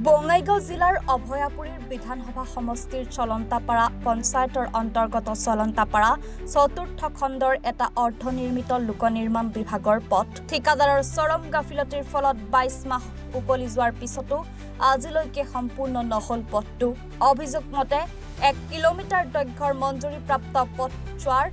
বঙাইগাঁও জিলাৰ অভয়াপুৰীৰ বিধানসভা সমষ্টিৰ চলন্তাপাৰা পঞ্চায়তৰ অন্তৰ্গত চলন্তাপাৰা চতুৰ্থ খণ্ডৰ এটা অৰ্ধনিৰ্মিত লোকনিৰ্মাণ বিভাগৰ পথ ঠিকাদাৰৰ চৰম গাফিলতিৰ ফলত 22 মাহ উকলি যোৱাৰ পিছতো আজিলৈকে সম্পূৰ্ণ নহল পথটো। অভিযোগ মতে 1 কিলোমিটাৰ দৈৰ্ঘ্যৰ মঞ্জুৰীপ্ৰাপ্ত পথছোৱাৰ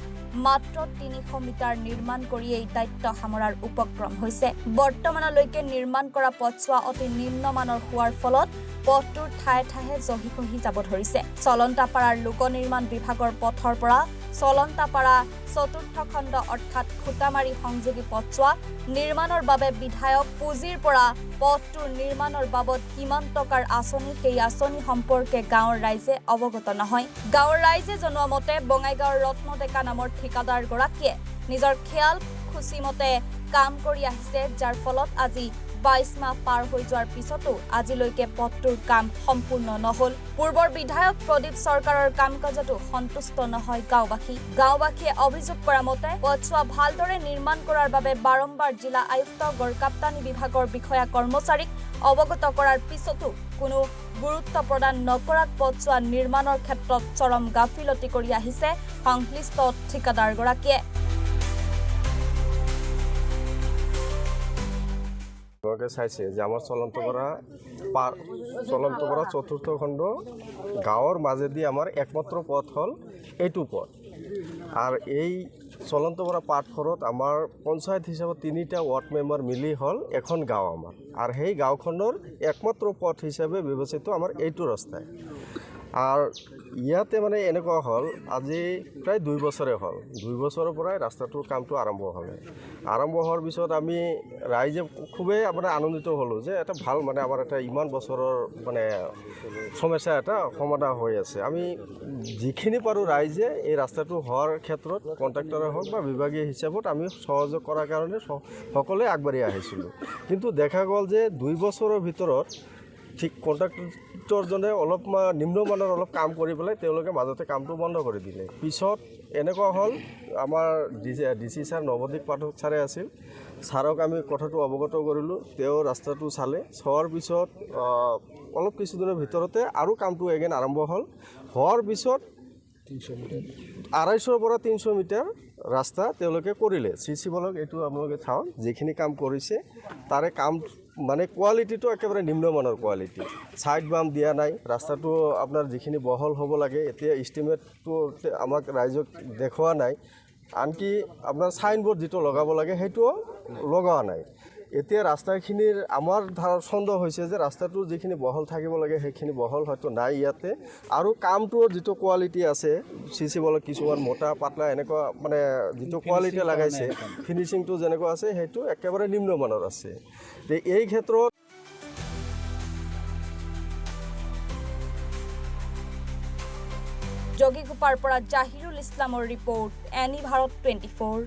মাত্ৰ 300 মিটাৰ নিৰ্মাণ কৰি এই দায়িত্ব সামৰাৰ উপক্ৰম হৈছে। বৰ্তমানলৈকে নিৰ্মাণ কৰা পথছোৱা অতি নিম্নমানৰ হোৱাৰ ফলত পথটোৰ ঠায়ে ঠায়ে জহি খহি যাব ধৰিছে। চলন্তাপাৰাৰ লোক নিৰ্মাণ বিভাগৰ পথৰ পৰা চলন্তাপাৰা চতুৰ্থ খণ্ড অৰ্থাৎ খুটামাৰী সংযোগী পথছোৱা নিৰ্মাণৰ বাবে বিধায়ক পুঁজিৰ পৰা পথটোৰ নিৰ্মাণৰ বাবদ কিমান টকাৰ আঁচনি সেই আঁচনি সম্পৰ্কে গাঁৱৰ ৰাইজে অৱগত নহয়। গাঁৱৰ ৰাইজে জনোৱা মতে বঙাইগাঁৱৰ ৰত্ন ডেকা নামৰ ঠিকাদাৰ গৰাকীয়ে নিজৰ খেয়াল খুচি মতে কাম কৰি আহিছে, যাৰ ফলত আজি 22 মাহ পাৰ হৈ যোৱাৰ পিছতো আজিলৈকে পথটোৰ কাম সম্পূৰ্ণ নহল। পূৰ্বৰ বিধায়ক প্ৰদীপ চৰকাৰৰ কাম কাজতো সন্তুষ্ট নহয় গাঁওবাসীয়ে অভিযোগ কৰা মতে পথছোৱা ভালদৰে নিৰ্মাণ কৰাৰ বাবে বাৰম্বাৰ জিলা আয়ুক্ত গড়কাপ্তানি বিভাগৰ বিষয়া কৰ্মচাৰীক অৱগত কৰাৰ পিছতো কোনো গুৰুত্ব প্ৰদান নকৰাত পথছোৱা নিৰ্মাণৰ ক্ষেত্ৰত চৰম গাফিলতি কৰি আহিছে সংশ্লিষ্ট ঠিকাদাৰ গৰাকীয়ে। চাইছে যে আমাৰ চলন্তপাড়া চতুৰ্থ খণ্ড গাঁৱৰ মাজেদি আমাৰ একমাত্ৰ পথ হল এইটো পথ। আৰ এই চলন্তপাড়া পাঠঘৰত আমাৰ পঞ্চায়ত হিসাবে 3টা ওয়াৰ্ড মেম্বাৰ মিলি হল এখন গাঁও আমাৰ। আৰ সেই গাঁওখনৰ একমাত্ৰ পথ হিসাবে বিবেচিত আমাৰ এইটো ৰাস্তায়। আৰ ইয়াতে মানে এনেকুৱা হল আজি প্ৰায় 2 বছৰে হল। 2 বছৰৰ পৰাই ৰাস্তাটোৰ কামটো আৰম্ভ হোৱাৰ পিছত আমি ৰাইজে খুবেই মানে আনন্দিত হলো যে এটা ভাল মানে আমাৰ এটা ইমান বছৰৰ মানে সমস্যা এটা সমাধান হৈ আছে। আমি যিখিনি পাৰোঁ ৰাইজে এই ৰাস্তাটো হোৱাৰ ক্ষেত্ৰত কণ্ট্ৰাক্টৰে হওক বা বিভাগীয় হিচাপত আমি সহযোগ কৰাৰ কাৰণে সকলোৱে আগবাঢ়ি আহিছিলোঁ। কিন্তু দেখা গ'ল যে 2 বছৰৰ ভিতৰত ঠিক কণ্ট্ৰাক্টৰজনে অলপ নিম্নমানৰ অলপ কাম কৰি পেলাই তেওঁলোকে মাজতে কামটো বন্ধ কৰি দিলে। পিছত এনেকুৱা হ'ল আমাৰ ডিচি ছাৰ নৱদ্বীপ পাঠক ছাৰে আছিল, ছাৰক আমি কথাটো অৱগত কৰিলোঁ। তেওঁ ৰাস্তাটো চালে, চোৱাৰ পিছত অলপ কিছুদিনৰ ভিতৰতে আৰু কামটো এগেইন আৰম্ভ হোৱাৰ পিছত 250 পৰা 300 মিটাৰ ৰাস্তা তেওঁলোকে কৰিলে। চিচি ব্লক এইটো আপোনালোকে চাওক, যিখিনি কাম কৰিছে তাৰে কাম মানে কোৱালিটিটো একেবাৰে নিম্নমানৰ কোৱালিটি। ছাইড বাম দিয়া নাই, ৰাস্তাটো আপোনাৰ যিখিনি বহল হ'ব লাগে এতিয়া ইষ্টিমেটটো আমাক ৰাইজক দেখুওৱা নাই। আনকি আপোনাৰ চাইনবোৰ্ড যিটো লগাব লাগে সেইটোও লগোৱা নাই। এতিয়া ৰাস্তাখিনিৰ আমাৰ সন্দেহ হৈছে যে ৰাস্তাটো যিখিনি বহল থাকিব লাগে সেইখিনি বহল হয়তো নাই ইয়াতে। আৰু কামটোৰ যিটো কোৱালিটি আছে চিচি ব্লক কিছুমান মোটা পাতলা এনেকুৱা মানে যিটো কোৱালিটি লগাইছে ফিনিচিংটো যেনেকুৱা আছে সেইটো একেবাৰে নিম্নমানৰ আছে। এই ক্ষেত্ৰত যোগীঘোপাৰ পৰা জাহিৰুল ইছলামৰ ৰিপৰ্ট, এনি ভাৰত 24।